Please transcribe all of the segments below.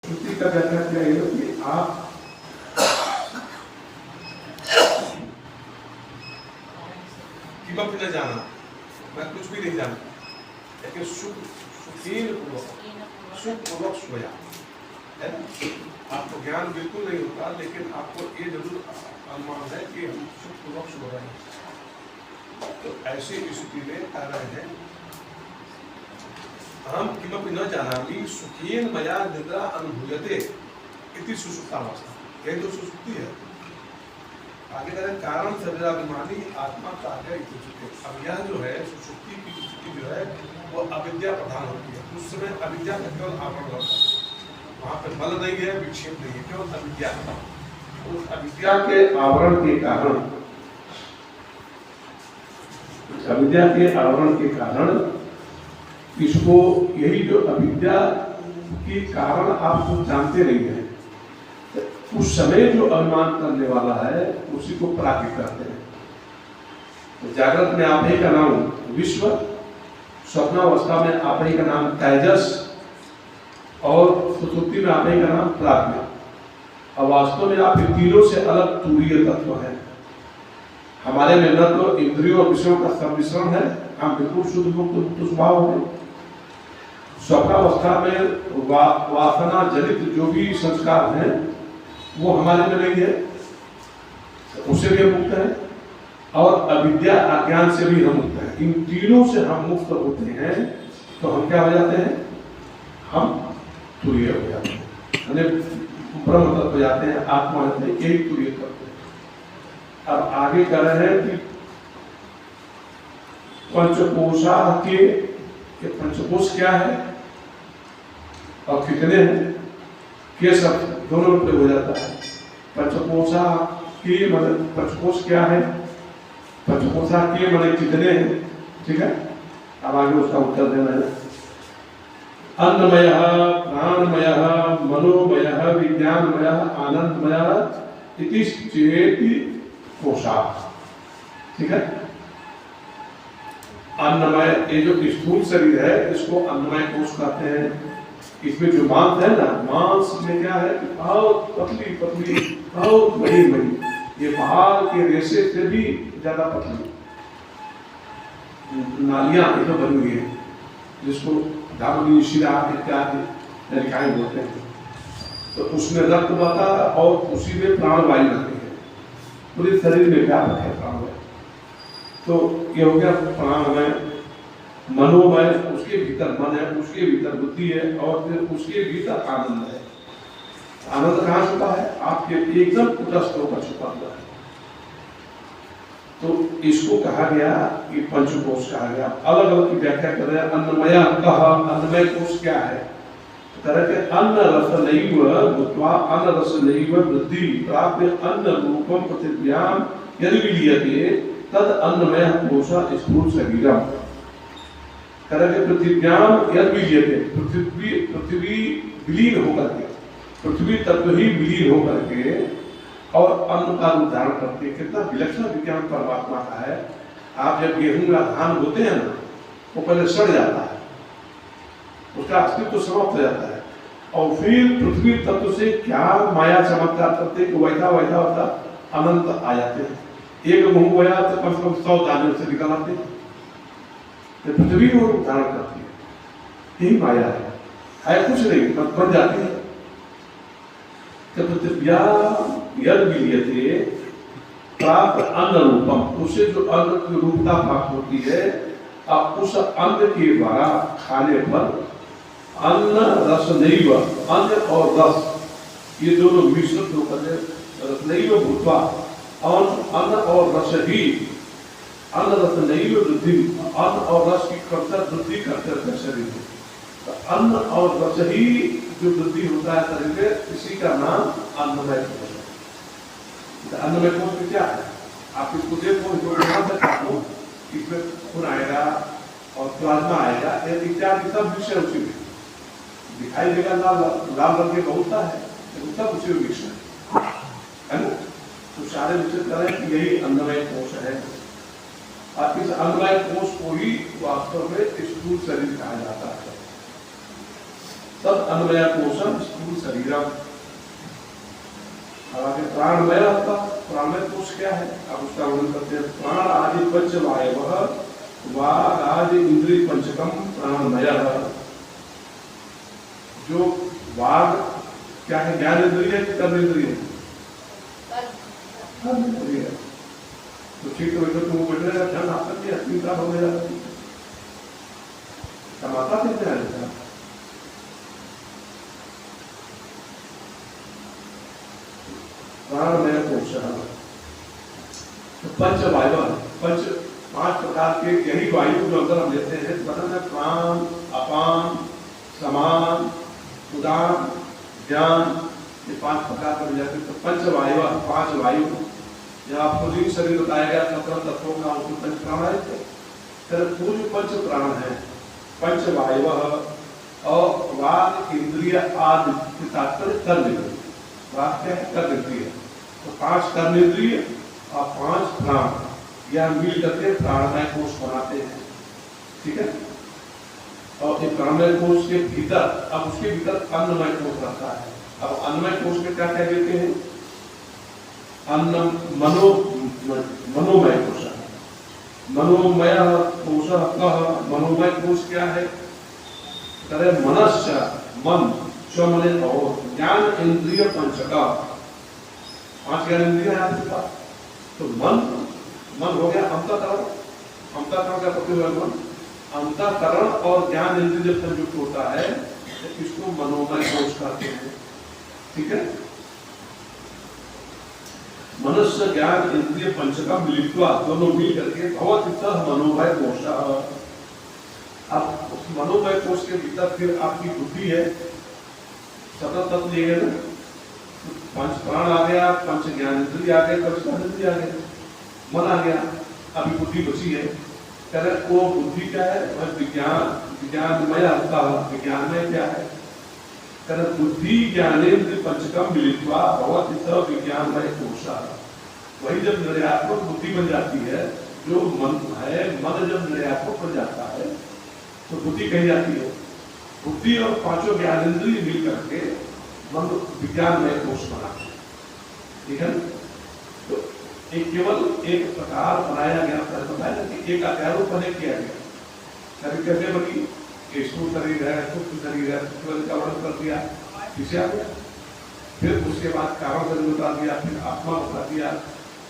श्रुति का व्याख्या किया है कि आप किमपि न जाना, मैं कुछ भी नहीं जानता, लेकिन सुखपूर्वक सोया है ना। आपको ज्ञान बिल्कुल नहीं होता, लेकिन आपको ये जरूर अनुमान है कि हम सुखपूर्वक सो रहे हैं। तो ऐसी स्थिति में कह रहे हैं हम किमपि न जानामि सुखेन मया निद्रा अनुभूयते इति सुषुप्तावस्था। यही तो सुषुप्ति है। आगे कह रहे कारण शरीराभिमानी आत्मा कार्य इति सुखे। अब यह जो है सुषुप्ति की स्थिति जो है वो अविद्या प्रधान होती है। उस समय अविद्या का केवल आवरण होता है, वहाँ पे बल नहीं है, विक्षेप नहीं है, केवल अविद्या। उस अविद्या के आवरण के कारण, अविद्या के आवरण के कारण इसको, यही जो अविद्या के कारण आप कुछ जानते नहीं है, उस समय जो अनुमान करने वाला है उसी को प्राप्त करते हैं। तो जागृत में आप ही का नाम विश्व, स्वप्नावस्था में आप ही का नाम तेजस, और सुषुप्ति में आप ही का नाम प्राज्ञा। और वास्तव में आप तीनों से अलग तूरीय तत्व है। हमारे में न तो इंद्रियों और विषयों का सम्मिश्रण है, हम बिल्कुल शुद्ध मुक्त स्वभाव है। स्वप्नावस्था में वासना जनित जो भी संस्कार हैं वो हमारे में नहीं है, उससे भी हम मुक्त है, और अविद्या अज्ञान से भी हम मुक्त है। इन तीनों से हम मुक्त होते हैं तो हम क्या हो जाते हैं, हम तुरीय हो जाते हैं, ब्रह्म तत्व हो जाते हैं, आत्मा होते हैं, यही तुरीय तत्व है। अब आगे कह रहे हैं कि पंचकोशा के पंचकोश क्या है और कितने हैं, के सब दोनों प्रयोग हो जाता है। पंचकोशा के मतलब पंचकोश क्या है, पंचकोशा के मतलब कितने हैं, ठीक है। अब आगे उसका उत्तर देना है। अन्नमय, प्राणमय, मनोमय, विज्ञानमय, आनंदमय इति चेति कोशा, ठीक है। अन्नमय, ये जो स्थूल शरीर है इसको अन्नमय कोश कहते हैं। इसमें जो मांस है ना, मांस में क्या है कि बहुत पतली पतली, बहुत बड़ी बड़ी, ये पहाड़ के रेशे से भी ज्यादा पतली नालियां इधर बनी हुई है, जिसको धामनी शिरा इत्यादि नलिकाएं बोलते हैं। तो उसमें रक्त बहता है और उसी में प्राणवायु रहती है, पूरे शरीर में व्यापक है प्राणवायु। तो ये हो गया प्राणमय। मनोमय, उसके भीतर मन है, उसके भीतर बुद्धि है, और फिर उसके भीतर आनंद है। आनंद कहाँ छुपा है, आपके एकदम उतस्थ होकर छुपा हुआ है। तो इसको कहा गया कि पंचकोश कहा गया। अलग अलग की व्याख्या कर रहे हैं। अन्नमय कहा, अन्नमय कोश क्या है, तरह के अन्न रस नैव भूत्वा अन्न रस नैव वृद्धि प्राप्य अन्न रूपम पृथिव्याम यदि विलीयते तद अन्नमय कोश स्थूल शरीरम। तरह के पृथिव्याम यदि विलीयते, पृथ्वी विलीन होकर के, पृथ्वी तत्व ही विलीन होकर के और अन्न का रूप धारण करते। कितना विलक्षण विज्ञान परमात्मा का है। आप जब गेहूं या धान बोते हैं ना, वो पहले सड़ जाता है, उसका अस्तित्व समाप्त हो जाता है, और फिर पृथ्वी तत्व से क्या माया चमत्कार करते कि वैसा वैसा वैसा अनंत आ जाते हैं। एक गेहूं बोया तो कम से कम 100 दाने से निकल आते हैं, तो पृथ्वी को रूप धारण करती है। यही माया है कुछ नहीं, बन जाती है। पृथ्व्या यद विलीयते प्राप्त अन्न रूपम, उससे जो अन्न की रूपता प्राप्त होती है, अब उस अन्न के द्वारा खाने पर अन्न रस नैव, अन्न और रस ये दोनों मिश्रित होकर रस नैव भूत्वा, और अन्न और रस ही, अन्न रस नैव वृद्धि, अन्न और रस की क्रमशः वृद्धि करते रहते शरीर में। तो अन्न और रस ही जो वृद्धि होता है शरीर में, इसी का नाम अन्नमय कोश है। अन्नमय कोश में क्या है, आप इसको देखो, इसमें खून आएगा और प्लाज्मा आएगा, इत्यादि सब विषय उसी में दिखाई देगा। लाल रंग के बहुत है, सब उसी में विषय है ना। तो सारे विषय करें कि यही अन्नमय कोश है। और इस अन्नमय कोश को ही वास्तव में स्थूल शरीर कहा जाता है। तद अन्वय कोशम स्थूल शरीरम। अब आगे प्राणमय होता, प्राणमय कोश क्या है? अब उसका वर्णन करते हैं। प्राण आदि पंच वायवः वाग आदि इंद्रिय पंचकम प्राणमय। जो वाग क्या है? ज्ञान इंद्रिय है कि कर्म इंद्रिय है? कर्म इंद्रिय है। तो ठीक है, तुम बैठ रहे ध्यान आपका भी अपनी तरह हो गया, कमाता कितने आएगा? प्राणमय कोश। तो पंच वायु, पंच 5 प्रकार के यही वायु जो अंदर हम लेते हैं, मतलब है प्राण, अपान, समान, उदान, ज्ञान, ये 5 प्रकार का मिल जाते हैं। तो पंच वायु, 5 वायु, जब आपको जीव शरीर बताया गया 17 तत्वों का, उसमें पंच प्राण आए थे। फिर पूर्व पंच प्राण है, पंच वायु और वाग इंद्रिय आदि तात्पर्य कर्म इंद्रिय। वाग क्या है? कर्म इंद्रिय। तो 5 कर्म इंद्रिय और 5 प्राण, यह मिल करके प्राणमय कोश बनाते हैं। ठीक है। और ये प्राणमय कोश के भीतर, अब उसके भीतर अन्नमय कोश रहता है। अब अन्नमय कोश में क्या क्या देते हैं? अन्न मनोमय कोश। मनोमय कोश कह, मनोमय कोश क्या है? करे मनस्य, मन, चमने और ज्ञान इंद्रिय पंचका। 5 ज्ञान इंद्रिय है आपके पास। तो मन हो गया अंतःकरण, अंतःकरण का प्रति मन, अंतःकरण और ज्ञान इंद्रिय जब संयुक्त होता है तो इसको मनोमय कोश कहते हैं। ठीक है। मनुष्य ज्ञान इंद्रिय पंचकम मिलित्वा, दोनों मिल करके भवति मनोमय कोश। अब उस मनोमय कोश के भीतर फिर आपकी बुद्धि है, 17 तत्व लिए गए ना, 5 प्राण आ गया, 5 ज्ञान इंद्रिय आ गए, 5 ज्ञान इंद्रिय आ गए, मन आ गया, अभी बुद्धि बची है। कह रहे वो बुद्धि क्या है? वह विज्ञान, विज्ञानमय होता है। विज्ञानमय क्या है? कह रहे बुद्धि ज्ञानेन्द्रिय पंचकम मिलित्वा भवति स विज्ञानमय कोश। वही जब निर्णयात्मक बुद्धि बन जाती है, जो मन है, मन जब निर्णयात्मक बन जाता है तो बुद्धि कही जाती है। बुद्धि और 5 ज्ञानेन्द्रिय मिल करके मन विज्ञानमय कोश बनाते हैं। ठीक है। तो एक केवल एक प्रकार बनाया गया, बताया कि एक आकारों पर किया गया। शरीर कैसे बनी? स्थूल शरीर है, सूक्ष्म शरीर है, का वर्णन कर दिया, किसे आ गया। फिर उसके बाद कारण शरीर बता दिया, फिर आत्मा बता दिया,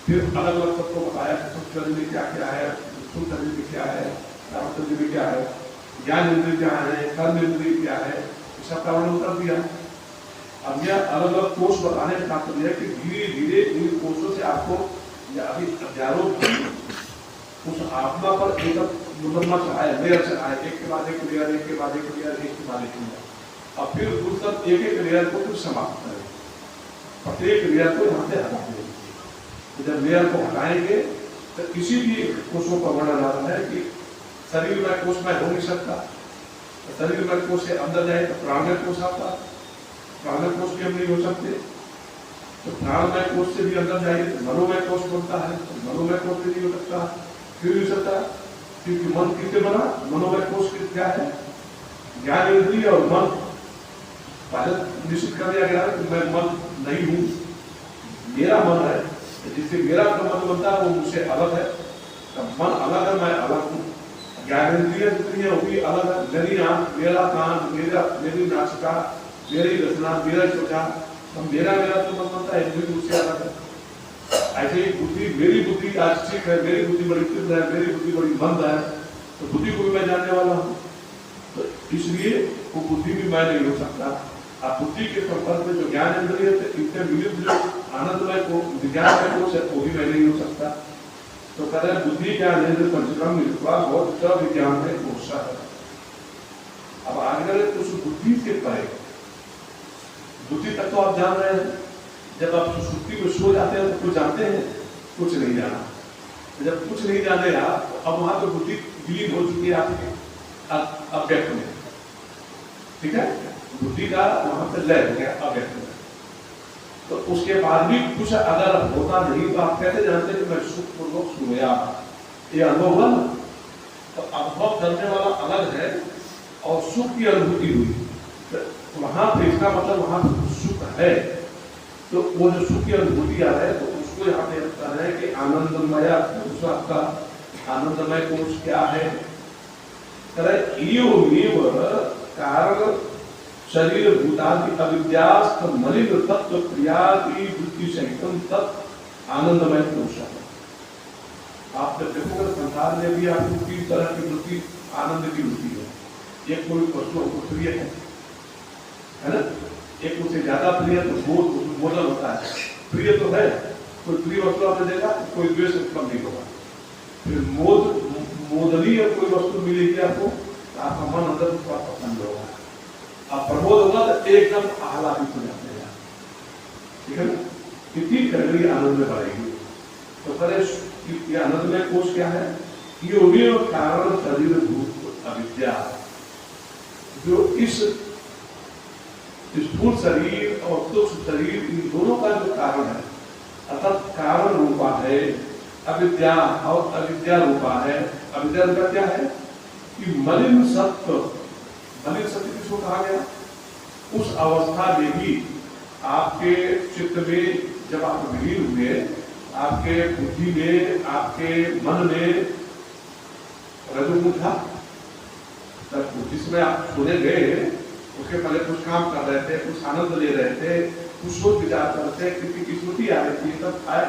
फिर अलग अलग सबको बताया कि सूक्ष्म शरीर में क्या क्या है, स्थूल शरीर में क्या है, कारण शरीर में क्या है, ज्ञान इंद्रिय क्या है, कर्म इंद्रिय क्या है, सबका वर्णन कर दिया। अब यह अलग अलग कोष बताने का तात्पर्य है कि धीरे धीरे इन कोषों से आपको अभी अध्यारोप उस आत्मा पर एक मुकम्मल आए, लेयर से आए, एक के बाद एक लेयर, एक के बाद एक लेयर, एक के बाद एक लेयर। अब फिर उस सब एक एक लेयर को फिर समाप्त करें, प्रत्येक लेयर को यहाँ से हटा देंगे। तो जब लेयर को हटाएंगे तो किसी भी कोषों का वर्णन आ रहा है कि शरीर में कोष में हो नहीं सकता, तो शरीर में कोष से अंदर जाए तो प्राणमय कोष आता, प्राणमय कोष भी हम नहीं हो सकते। तो प्राणमय कोष से भी अंदर जाएंगे तो मनोमय कोष बनता है, तो मनोमय कोष भी नहीं हो सकता। क्यों नहीं सकता? क्योंकि मन किससे बना? मनोमय कोष क्या है? ज्ञान इंद्रिय और मन। पहले निश्चित कर दिया गया कि मैं मन नहीं हूँ, मेरा मन है, जिससे मेरा मन बनता है वो मुझसे अलग है। तब मन अलग है, मैं अलग हूँ। ज्ञान इंद्रिय जितनी है वो भी अलग है। मेरी आंख, मेरा कान, मेरी नासिका, मेरी रचना, मेरा त्वचा, मेरा तो मन बनता है, मुझसे अलग है। ऐसे ही बुद्धि, मेरी बुद्धि आज ठीक है, मेरी बुद्धि बड़ी तीव्र है, मेरी बुद्धि बड़ी मंद है, तो बुद्धि को भी मैं जानने वाला हूँ, तो इसलिए वो बुद्धि भी मैं नहीं हो सकता। आप बुद्धि के संपर्क में जो ज्ञान इंद्रिय है, इनसे मिलित जो आनंदमय को विज्ञानमय कोष है वो भी मैं नहीं हो सकता। तो कह रहे बुद्धि ज्ञान इंद्रिय पंचकम मिलित्वा बहुत विज्ञानमय कोश है। अब आगे उस बुद्धि से परे, बुद्धि तक तो आप जान रहे हैं। जब आप सुसुप्ति में सो जाते हैं तो कुछ जानते हैं, कुछ नहीं जाना। जब कुछ नहीं जाने आप, तो अब वहां तो बुद्धि विलीन हो चुकी है आपके अव्यक्त में। ठीक है, बुद्धि का वहां पर लय हो गया अव्यक्त में। तो उसके बाद भी कुछ अगर होता नहीं तो आप कैसे जानते हैं कि मैं सुख पूर्वक सोया? ये अनुभव हुआ ना। तो अनुभव करने वाला अलग है और सुख की अनुभूति हुई। वहां पे इसका मतलब वहां पे सुख है, तो वो जो सुख की अनुभूति आ रहा है तो उसको यहाँ पे लगता है कि आनंदमय कोश। आपका आनंदमय कोश क्या है? कारण शरीर भूतादि अविद्यास्त मलिन तत्व क्रियादि वृत्ति सहितम तत् आनंदमय कोश है। आप जब देखोगे संसार में भी आपको 3 तरह की वृत्ति आनंद की वृत्ति है। एक कोई वस्तु हमको प्रिय है ना, एक मुझसे ज्यादा प्रिय तो मोदन होता है। प्रिय तो है, कोई प्रिय वस्तु आपने देखा, कोई द्वेष उत्पन्न नहीं होगा। फिर मोदनीय कोई वस्तु मिलेगी आपको, आपका मन अंदर थोड़ा पसंद होगा, आप प्रबोध होगा तो एकदम आह्लादित हो जाते हैं, ठीक है ना। कितनी कैटेगरी आनंद में बढ़ेगी। तो करे आनंद में कोश क्या है? ये कारण शरीर भूत अविद्या, जो इस स्थूल शरीर और सूक्ष्म शरीर इन दोनों का जो कारण है, अर्थात कारण रूपा है अविद्या, और अविद्या रूपा है। अविद्या रूपा क्या है कि मलिन सत्व। मलिन सत्व किसको कहा गया? उस अवस्था में भी आपके चित्त में जब आप विलीन हुए, आपके बुद्धि में, आपके मन में रजोगुण था, तब जिसमें आप सोने गए उसके पहले कुछ काम कर रहे थे, कुछ आनंद ले रहे थे, कुछ सोच विचार कर रहे थे, किसी की स्मृति आ रही थी, तब आया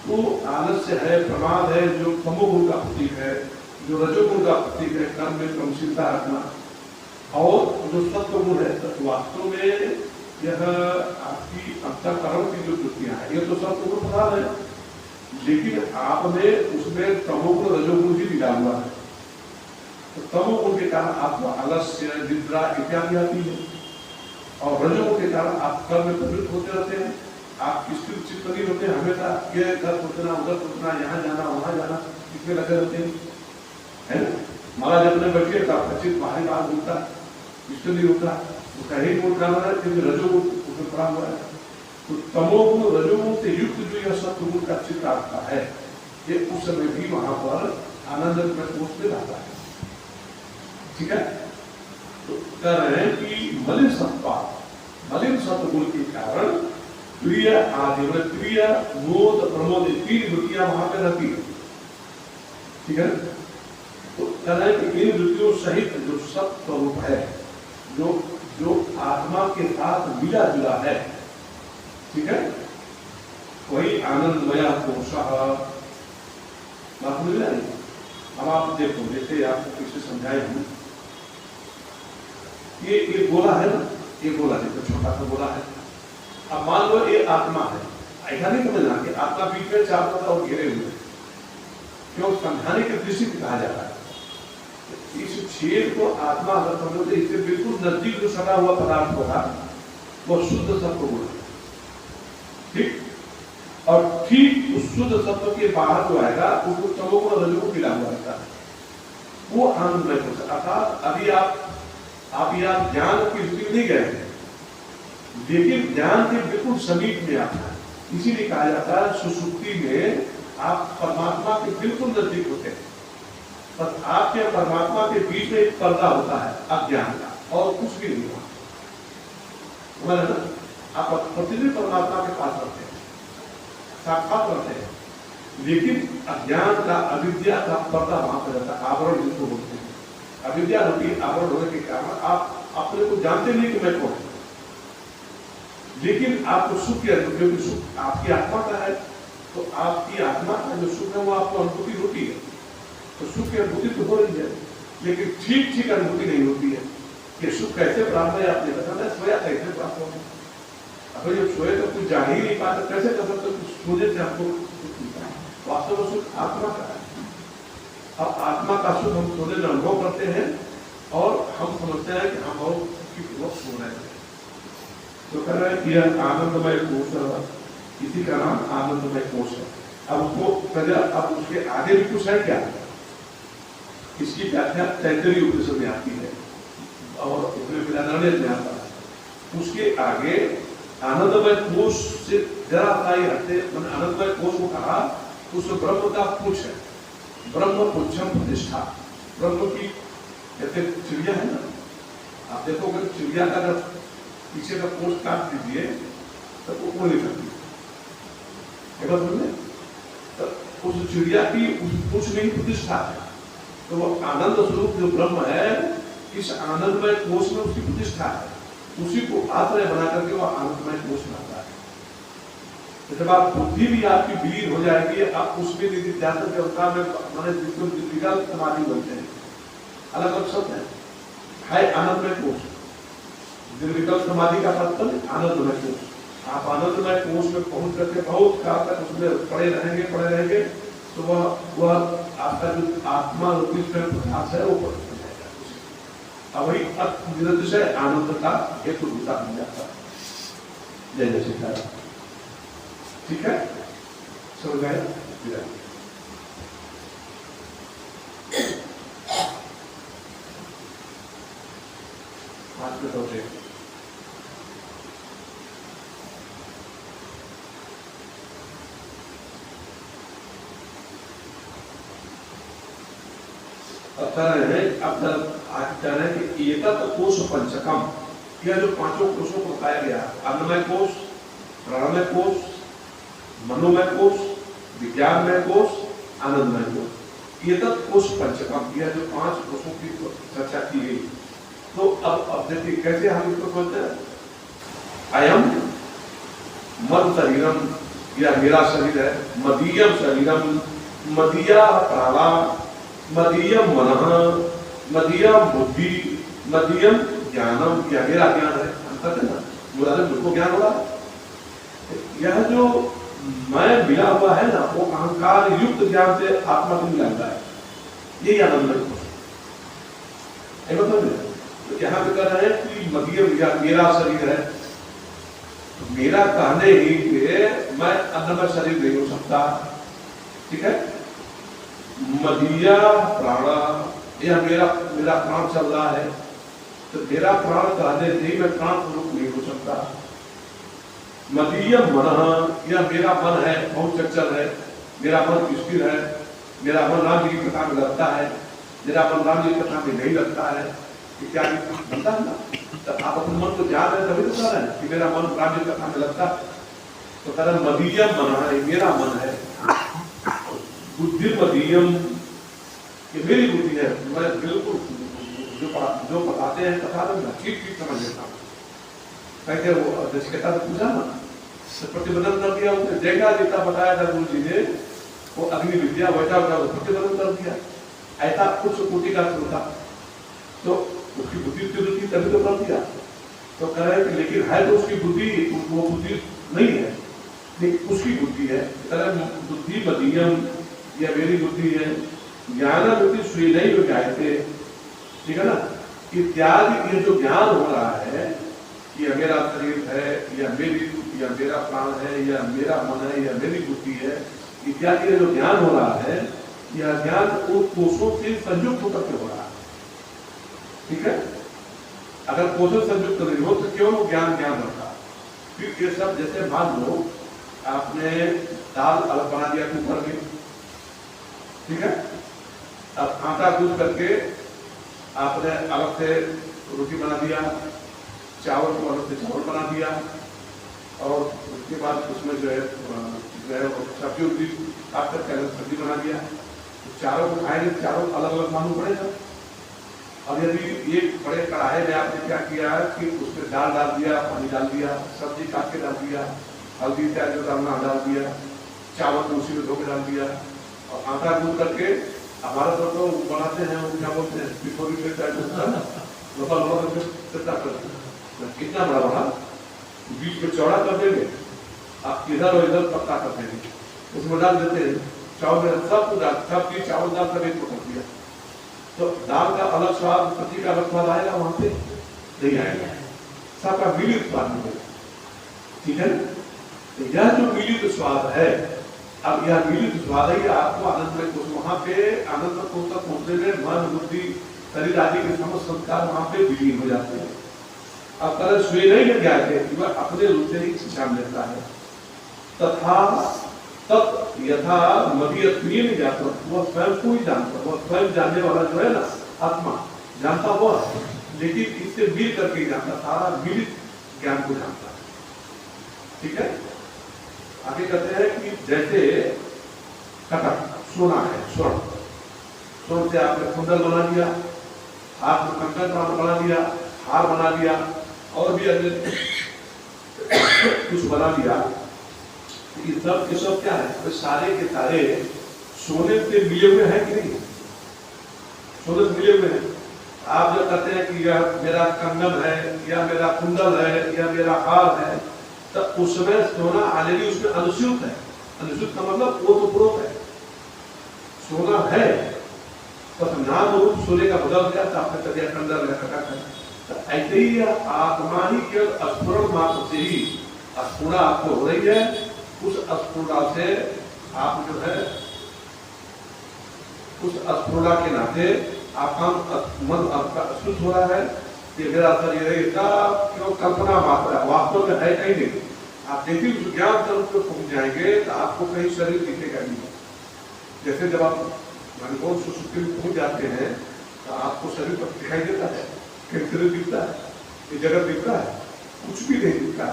तो आलस्य है, प्रमाद है, जो तमोगुण का प्रतीक है, जो रजोगुण का प्रतीक है, कर्म में क्रमशीलता रखना, और जो सत्वगुण है, तो वास्तव में यह आपकी अंतःकरण की जो वृत्तियां है, ये तो सत्वगुण प्रधान है, लेकिन आपने उसमें तमोगुण रजोगुण भी मिला हुआ है। तो तमोगुण के कारण आपको आलस्य, निद्रा इत्यादि आती है, और रजोगुण के कारण आप कर्म में प्रवृत्त होते रहते हैं, आप स्थिर चित्त नहीं होते, हमेशा ये इधर सोचना, उधर सोचना, यहाँ जाना, वहां जाना, इसमें लगे रहते हैं, है ना। माला जपने बैठिए तो आपका चित्त बाहरी बाहर घूमता, इससे नहीं होता, उसका ही गुण करना है, क्योंकि रजोगुण उसमें पड़ा हुआ है। तो तमोगुण रजोगुण से युक्त जो यह सत्वगुण का चित्त आता है, ये उस समय भी वहां पर आनंद में रहता है, ठीक है। तो कह रहे हैं कि मलिन सत्वगुण के कारण प्रिय आदि, प्रिय मोद प्रमोद 3 वृत्तियां वहां पर रहती है, ठीक है। तो कह रहे हैं कि इन वृत्तियों सहित जो सत्स्वरूप है, जो आत्मा के साथ मिला जुला है, ठीक है, वही आनंदमय कोश। बात मिल रही। अब आप देखो, जैसे आपको किसी समझाए हूं, ये गोला है ना, ये गोला देखो, छोटा सा गोला है। अब मान लो ये आत्मा है, ऐसा नहीं समझना कि आत्मा बीच में चार तरफ और घेरे हुए, क्यों? समझाने की दृष्टि से कहा जाता है। इस छेद को आत्मा अगर समझो तो इससे बिल्कुल नजदीक जो सटा हुआ पदार्थ होगा वो शुद्ध सत्वगुण है, ठीक। और ठीक उस शुद्ध सत्व के बाहर जो आएगा उसको तमोगुण रजोगुण मिला हुआ रहता है, वो आनंदमय कोश। अर्थात अभी आप ज्ञान की स्थिति नहीं गए, लेकिन ज्ञान के बिल्कुल समीप में आता है। इसीलिए कहा जाता है सुसुप्ति में आप परमात्मा के बिल्कुल नजदीक होते हैं, बस आपके परमात्मा के बीच में एक पर्दा होता है अज्ञान का, और कुछ भी नहीं हुआ ना। आप प्रतिदिन परमात्मा के पास रहते हैं, साक्षात रहते हैं, लेकिन अज्ञान का, अविद्या का पर्दा वहां पर रहता है, आवरण जिसको बोलते हैं। अविद्या रूपी आवरण होने के कारण आप अपने को जानते नहीं कि मैं कौन हूं, लेकिन आपको सुख की अनुभूति, सुख आपकी आत्मा का है, तो आपकी आत्मा का जो सुख है वो आपको अनुभूति होती है। तो सुख की अनुभूति तो हो रही है, लेकिन ठीक ठीक अनुभूति नहीं होती है कि सुख कैसे प्राप्त है। आपने बताया सोया कैसे प्राप्त होगा, अगर जब सोए तो कुछ जान ही नहीं पाता, कैसे कर सकते? सोने से आपको सुख मिलता है। वास्तव में सुख आत्मा का है। अब आत्मा का सुख हम सोने में अनुभव करते हैं, और हम समझते हैं कि हम और वक्त सो रहे हैं। तो कह रहे हैं कि यह आनंदमय कोश, इसी का नाम आनंदमय कोश है। अब उसको अब उसके आगे भी कुछ है क्या? इसकी व्याख्या तैतरीय उपनिषद में आती है, और उसमें बृहदारण्यक में आता है। उसके आगे आनंदमय कोश से जरा ताई हटते, मैंने आनंदमय कोश को कहा, उसमें ब्रह्म का पुच्छ है, ब्रह्म पुच्छम प्रतिष्ठा। ब्रह्म की कहते चिड़िया है ना, आप देखोगे चिड़िया का अगर पीछे का पोस्ट काट दीजिए तो वो उड़ नहीं सकती, एक बार बोलिए। तो उस चिड़िया की उस पूंछ में ही प्रतिष्ठा है, तो वो आनंद स्वरूप जो ब्रह्म है, इस आनंदमय कोश में उसकी प्रतिष्ठा है, उसी को आश्रय बना करके वो आनंदमय कोश बनाता है। तो जब आप बुद्धि भी आपकी विलीन हो जाएगी, आप उसमें निधिध्यासन के अवतार में माने बिल्कुल विकल्प समाधि बनते हैं, अलग अलग शब्द है आनंदमय कोश। निर्विकल्प समाधि का मतलब आनंदमय कोश। आप आनंदमय कोश में पहुंच करके बहुत काल तक उसमें पड़े रहेंगे, तो वह आपका जो आत्मा रूपी स्वयं प्रकाश है वो प्रकट हो जाएगा। अब वही निरतिशय आनंद का हेतु दूसरा बन जाता है। जय जय श्री राम। ठीक है, समझ गए? आज के तौर से कि एकत कोश पंचकम, यह जो पांचों कोशों को बताया गया, अन्नमय कोश, प्राणमय कोश, मनोमय कोश, विज्ञानमय कोश, आनंदमय कोश, एकत कोश पंचकम, यह जो पांच कोशों की चर्चा की गई। तो अब देखिए कैसे हम इसको समझते हैं। अयम मद शरीरम, यह मेरा शरीर है, मदीयम शरीरम, मदीया प्राणा, मदीयम मनः, मदीयम बुद्धि, मदीयम ज्ञानम, यह मेरा ज्ञान है। अंतर है ना, मुझको ज्ञान हो रहा है। यह जो मैं मिला हुआ है ना, वो अहंकार युक्त ज्ञान से आत्मा को मिला हुआ है, यही आनंदमय कोश है। मतलब तो यहाँ पे कह रहे हैं कि मदीयम, या मेरा शरीर है, मेरा कहने ही के मैं अन्नमय शरीर नहीं हो सकता। ठीक है, मदीया प्राण, यह मेरा प्राण चल रहा है, तो मेरा प्राण कहने से मैं प्राण स्वरूप नहीं हो सकता। मदीय मन, यह मेरा मन है, बहुत चंचल है, मेरा मन स्थिर है, मेरा मन राम जी की कथा में लगता है, मेरा मन राम जी की कथा में नहीं लगता है, इत्यादि बनता है ना। तो आप अपने मन को जान रहे तभी तो कह रहे हैं कि मेरा मन राम जी की कथा में लगता है। तो कह रहे मदीय मन है, मेरा मन है। बुद्धि मदीयम, ये मेरी बुद्धि है, मैं बिल्कुल जो बताते हैं कथा में ठीक समझ लेता हूँ। कहते वो दशकता से पूछा ना, तो प्रतिबंधन कर दिया उसने, जैसा जैसा बताया था गुरु जी ने, वो अग्नि विद्या वैसा प्रतिबंधन कर दिया। ऐसा कुछ कोटि का श्रोता, तो उसकी बुद्धि तभी तो कर दिया। तो कह रहे लेकिन है तो उसकी बुद्धि, वो बुद्धि नहीं है, लेकिन उसकी बुद्धि है। बुद्धि मदीयम, यह मेरी बुद्धि है। ज्ञान बुद्धि श्री नहीं हो जाते, ठीक है ना, इत्यादि। ये जो ज्ञान हो रहा है, यह मेरा शरीर है, यह मेरा प्राण है, यह मेरा मन है, यह मेरी बुद्धि है, इत्यादि जो ज्ञान हो रहा है, यह ज्ञान उन कोशों से संयुक्त होकर के हो रहा है। ठीक है, अगर कोशों संयुक्त नहीं हो तो क्यों ज्ञान रहता। फिर ये सब जैसे मान लो आपने दाल अलग बना दिया कुकर में, ठीक है, अब आटा गूंथ करके आपने अलग से रोटी बना दिया, चावल को अलग से चावल बना दिया, और उसके बाद उसमें जो है सब्जी उब्जी काट करके अलग सब्जी बना दिया। तो चारों को खाएंगे, चारों अलग अलग मालूम पड़ेगा। और यदि एक बड़े कढ़ाई में आपने क्या किया कि उसमें दाल डाल दिया, पानी डाल दिया, सब्जी काट के डाल दिया, हल्दी इत्यादि डालना डाल दिया, चावल को उसी में धो के डाल दिया, और आटा गूंथ करके हमारे तो बनाते हैं, वो क्या बोलते हैं, पिठोरी पे कितना बड़ा बड़ा बीच में चौड़ा कर देंगे, आप इधर और इधर पत्ता कर देंगे, उसमें डाल देते हैं, चावल में सब चीज चावल दाल का एक कर दिया। तो दाल का अलग स्वाद, सब्जी का अलग स्वाद आएगा, वहां पे नहीं आएगा, सबका मिलित स्वाद मिलेगा। ठीक है, तो यह जो मिलित स्वाद है, अब यह मिलित स्वाद है, आपको आनंद में कुछ वहां पे आनंद को तक पहुंचने में मन बुद्धि शरीर आदि के समस्त संस्कार वहां पे विलीन हो जाते हैं। अब कल स्वे नहीं लग जाते, वह अपने रूप से ही जान लेता है। तथा तत् यथा मदीय प्रिय नहीं जाता, वह स्वयं को ही जानता, वह स्वयं जानने वाला जो है ना आत्मा जानता हुआ, लेकिन इससे मिल करके जानता, सारा मिलित ज्ञान को जानता है। ठीक है, आगे कहते हैं कि जैसे कटक सोना है, स्वर्ण से आपने कुंडल बना लिया, हाथ में कंकण बना लिया, हार बना लिया, और भी अन्य कुछ बना लिया। ये सब क्या है? तो सारे के सारे सोने से मिले हुए हैं कि नहीं? सोने से मिले हुए हैं। आप जब कहते हैं कि यह मेरा कंगन है, या मेरा कुंडल है, या मेरा हार है, तब उस समय सोना ऑलरेडी उसमें अनुस्यूत है। अनुस्यूत का मतलब वो तो प्रोत है, सोना है, बस नाम रूप सोने का बदल गया, तो आपने कहा कंडल है, कटक है। तो ऐसे ही आत्मा ही केवल स्फुरण मात्र से ही स्फुरणा आपको हो रही है। उस स्फुरणा से आप जो है, उस स्फुरणा के नाते आपका मन आपका शुद्ध हो रहा है। ये मेरा शरीर है, इसका क्यों कल्पना मात्र है, वास्तव में है कहीं नहीं। आप देखिए उस ज्ञान तक को पहुंच जाएंगे तो आपको कहीं शरीर दिखेगा नहीं। जैसे जब आप मनोन सुसुप्ति में पहुंच जाते हैं तो आपको शरीर पर दिखाई देता है, शरीर दिखता है, ये जगत दिखता है, कुछ भी नहीं दिखता,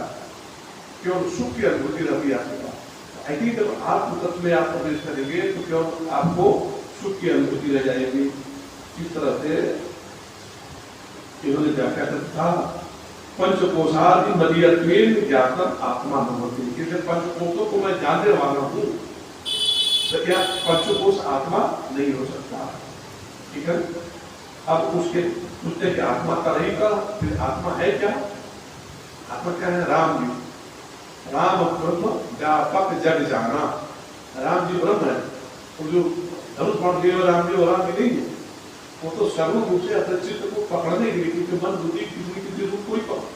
केवल सुख की अनुभूति रहती है आपके पास। ऐसे ही जब आत्म तत्व में आप प्रवेश करेंगे तो केवल आपको सुख की अनुभूति रह जाएगी। इस तरह से इन्होंने व्याख्या था, पंचकोशादि मदीयत्वेन ज्ञातम आत्मा भवति। जैसे पंचकोशों को मैं जानने वाला हूँ, तो क्या पंचकोश आत्मा नहीं हो सकता? ठीक है, अब उसके पूछते कि आत्मा का नहीं का, फिर आत्मा है क्या? आत्मा क्या है? राम जी, राम ब्रह्म व्यापक जग जाना। राम जी ब्रह्म है, वो जो धनुष बाण लिए राम जी, राम जी नहीं है, वो तो सर्व रूप से अपने चित्त को पकड़ने के लिए, क्योंकि मन बुद्धि की कोई पकड़,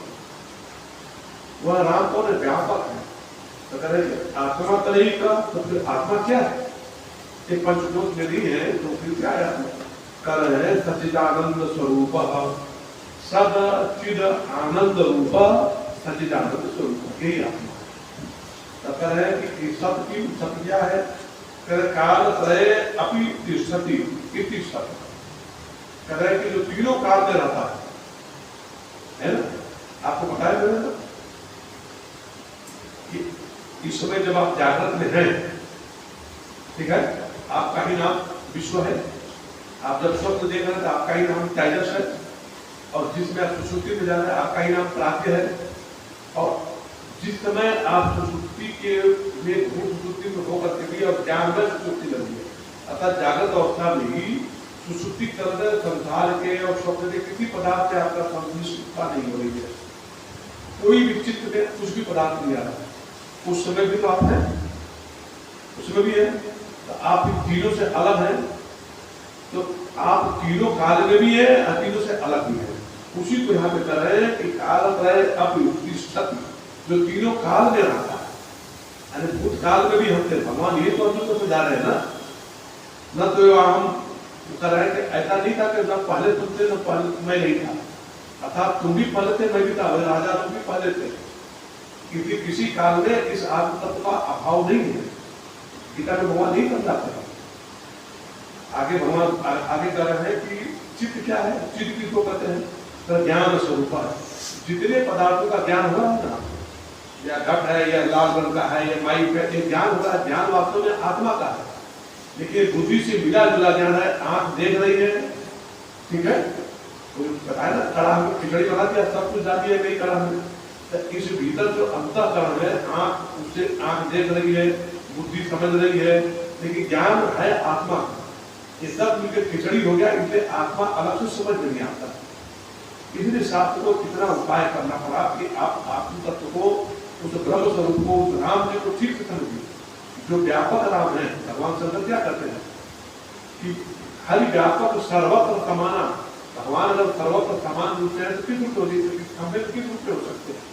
वह राम कौन है? व्यापक है। तो कह रहे आत्मा का नहीं का, तो फिर आत्मा क्या है? एक पंचकोश में नहीं है, तो फिर क्या है? कर है सच्चिदानंद स्वरूप, सद चिद आनंद रूप सच्चिदानंद स्वरूप, यही आत्मा। तो कह रहे कि सत्य की सत्य क्या है? काल त्रय अपि तिष्ठति इति सत्य। कह रहे कि जो तीनों काल में रहता है ना, आपको बताया मैंने ना कि इस समय जब आप जागृत में हैं, ठीक है, आपका ही नाम विश्व है। आप जब स्वप्न देख रहे हैं तो आपका ही नाम तेजस है, और जिसमें आप सुसुप्ति में जा रहे हैं आपका ही नाम प्राज्ञ है। और जिस समय आप सुसुप्ति के में सुसुप्ति में होकर के भी और ज्ञान में सुसुप्ति लगी है, अर्थात जागृत अवस्था में ही सुसुप्ति करने संसार के और स्वप्न के किसी पदार्थ से आपका संश्लिष्टता नहीं हो रही है, कोई भी चित्त में कुछ भी पदार्थ नहीं आ रहा। उस समय भी तो आप हैं, उसमें भी है, तो आप इन तीनों से अलग हैं। तो आप तीनों काल में भी है और तीनों से अलग भी है। उसी को यहाँ पे कर रहे हैं कि काल त्रय अपि तिष्ठति, जो तीनों काल में रहता है। अरे भूतकाल में भी हम थे, भगवान ये तो अर्जुन को समझा रहे हैं ना, न तो हम कर रहे हैं कि ऐसा नहीं था कि न पहले तुम थे न पहले मैं नहीं था, अर्थात तुम भी पहले थे मैं भी था, राजा तुम भी पहले थे, क्योंकि किसी काल में इस आत्म तत्व का अभाव नहीं है। गीता में भगवान नहीं समझाते हैं। आगे भगवान आगे कह रहे हैं कि चित्त क्या है? चित्त किसको कहते हैं? तो ज्ञान स्वरूप है। जितने पदार्थों का ज्ञान हो रहा है ना, या घट है, या लाल रंग का है, या माइक है, ये ज्ञान हो रहा है, ज्ञान वास्तव में आत्मा का है, लेकिन बुद्धि से मिला जुला ज्ञान है। आंख देख रही है, ठीक है, बताया ना, कड़ा में खिचड़ी बना दिया, सब कुछ डाल दिया कहीं कड़ा में। तो इस भीतर जो अंतःकरण है, आंख उससे आंख देख रही है, बुद्धि समझ रही है, लेकिन ज्ञान है आत्मा। ये सब मिलकर खिचड़ी हो गया, इसलिए आत्मा अलग से समझ नहीं आता। इसलिए शास्त्र को कितना उपाय करना पड़ा कि आप आत्म तत्व को, उस ब्रह्म स्वरूप को, उस राम जी को ठीक से समझिए। जो व्यापक राम है, भगवान शंकर क्या करते हैं कि हर व्यापक सर्वत्र समाना। भगवान अगर सर्वत्र समान रूप से है तो किस रूप हो सकते, हम किस रूप से हो सकते हैं?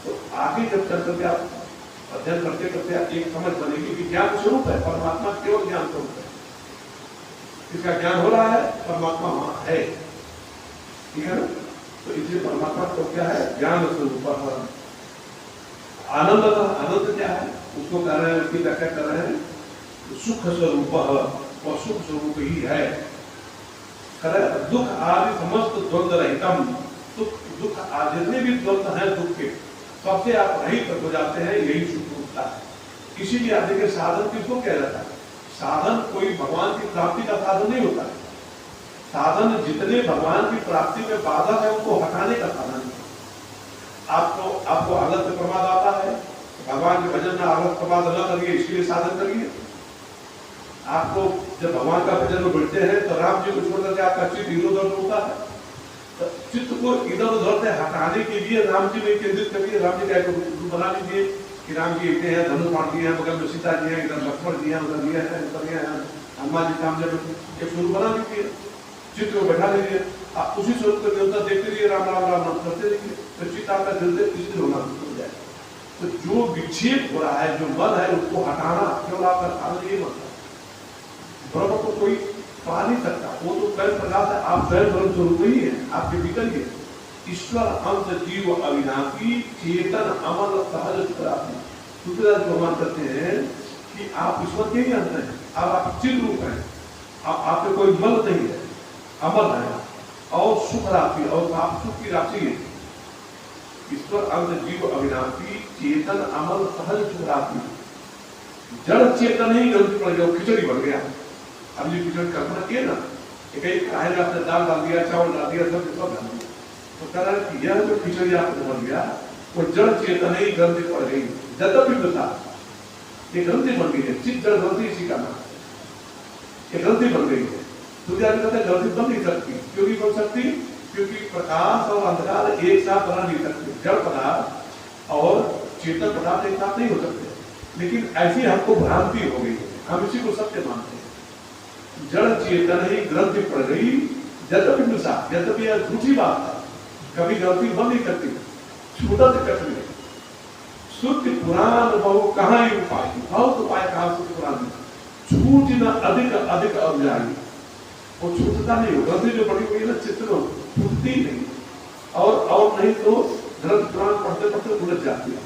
तो आगे जब चल करके आप अध्ययन करते करते आप एक समझ बनेगी कि ज्ञान स्वरूप है, परमात्मा केवल ज्ञान स्वरूप है। इसका ज्ञान हो रहा है, परमात्मा वहां है, ठीक है ना? तो इसलिए परमात्मा तो क्या है? ज्ञान स्वरूप। आनंद, आनंद क्या है? उसको कह रहे हैं, उसकी व्याख्या कर रहे हैं सुख स्वरूप, और सुख स्वरूप ही है। दुख आदि समस्त द्वंद्व रहितम, दुख आदि जितने भी द्वंद्व हैं दुख के, सबसे आप रहित हो जाते हैं, यही सुख होता है। इसीलिए आप देखिए साधन किसको कह जाता है? साधन कोई भगवान की प्राप्ति का साधन नहीं होता है। साधन जितने भगवान की प्राप्ति में बाधक है उनको हटाने का साधन है। आपको आलस्य प्रमाद आता है, भगवान के भजन में आलस्य प्रमाद न करिए, इसके लिए साधन करिए। आपको जब भगवान का भजन में बढ़ते हैं तो राम जी को छोड़ करके आपका चित्त इधर उधर होता है, तो चित्त को इधर उधर से हटाने के लिए राम जी में केंद्रित करिए। राम जी का बना लीजिए कि राम जी इतने हैं, धनुष बाण दिए हैं, बगल में सीता जी हैं, इधर लक्ष्मण जी हैं, उधर ये है, उधर ये है, हनुमान जी सामने एक स्वरूप बना लीजिए, चित्त को बैठा लीजिए। आप उसी स्वरूप का देवता देखते रहिए, राम राम राम राम करते रहिए, तो चित्त आपका दिल से किसी दिन होना शुरू हो जाए। तो जो विक्षेप हो रहा है, जो मन है, उसको हटाना केवल आपका साधन ये मत है। ब्रह्म को कोई पा नहीं सकता, वो तो स्वयं प्रकाश है, आप स्वयं ब्रह्म स्वरूप ही है, आपके भीतर ही है। ईश्वर अंश जीव अविनाशी चेतन अमर सहज प्राप्ति। तुलसीदास भगवान कहते हैं कि आप ईश्वर के ही अंश हैं, आप चित रूप हैं, आप पे कोई मल नहीं है, अमर है और सुख राशि और आप सुख की राशि है। ईश्वर अंश जीव अविनाशी चेतन अमर सहज सुख राशि। जड़ चेतन ही गलती पड़ गया, खिचड़ी बन गया। अब ये खिचड़ी कल्पना किए ना, एक कढ़ाई में आपने दाल डाल दिया, चावल डाल दिया, सब डाल दिया, तो कह रहा है कि यह जो खिचड़ी आपको बन गया वो जड़ चेतन ही गलती पड़ गई। यद्यपि बता ये गलती बन गई है, चित्त जड़ गलती इसी का नाम, ये गलती बन गई है। तो क्या कहते हैं गलती बन नहीं सकती, क्यों नहीं बन सकती? क्योंकि प्रकाश और अंधकार एक साथ बना नहीं सकते, जड़ पदार्थ और चेतन पदार्थ एक साथ नहीं हो सकते। लेकिन ऐसी हमको भ्रांति हो गई, हम इसी को सत्य मानते हैं। जड़ चेतन ही ग्रंथि पड़ गई, यद्यपि यह झूठी बात है, कभी गलती बन नहीं करती, छोटा से कट नहीं। शुद्ध पुराण बहु कहाँ ही उपाय, बहुत उपाय कहा शुद्ध पुराण में, छूट न अधिक अधिक अव्यायी, वो छूटता नहीं हो। ग्रंथि जो बड़ी हुई है ना, चित्र छूटती नहीं, और नहीं तो ग्रंथ पुराण पढ़ते पढ़ते उलझ जाती है।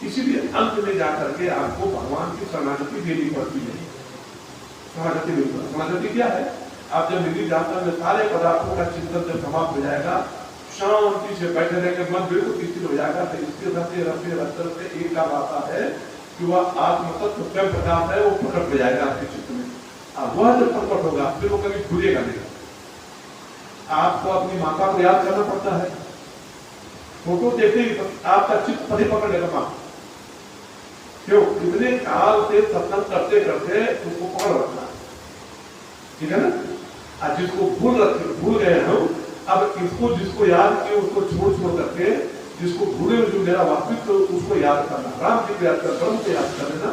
इसीलिए अंत में जाकर के आपको भगवान की शरणागति देनी पड़ती है। शरणागति क्या है? आप जब निधि यात्रा में सारे पदार्थों का चिंतन जब समाप्त हो जाएगा, शांति से बैठे रहकर मन बिल्कुल स्थिर हो जाएगा, तो इसके रस्ते रस्ते रस्ते रस्ते एक काम आता है कि वह आत्मतत्व स्वयं प्रकाश है, वो प्रकट हो जाएगा आपके चित्त में। अब वह जब प्रकट होगा फिर वो कभी भूलेगा नहीं। आपको अपनी माता को याद करना पड़ता है, फोटो देखते ही आपका चित्त पढ़े पकड़ लेगा माँ, क्यों? इतने काल से सत्संग करते करते उसको पकड़ रखना, ठीक है ना? आज जिसको भूल गए हम, अब इसको जिसको याद किए उसको छोड़ करके जिसको भूले जो मेरा वास्तविक तो उसको याद करना, राम जी को याद करना, ब्रह्म को याद कर लेना।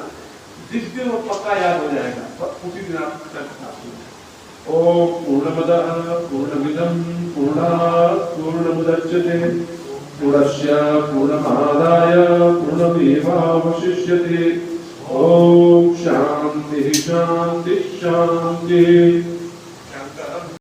जिस दिन वो पक्का याद हो जाएगा उसी दिन आप ओम पूर्णमदः पूर्णमिदं पूर्णात् पूर्णमुदच्यते पूर्णस्य पूर्णमादाय पूर्णमेवावशिष्यते। ओम शांति शांति शांति।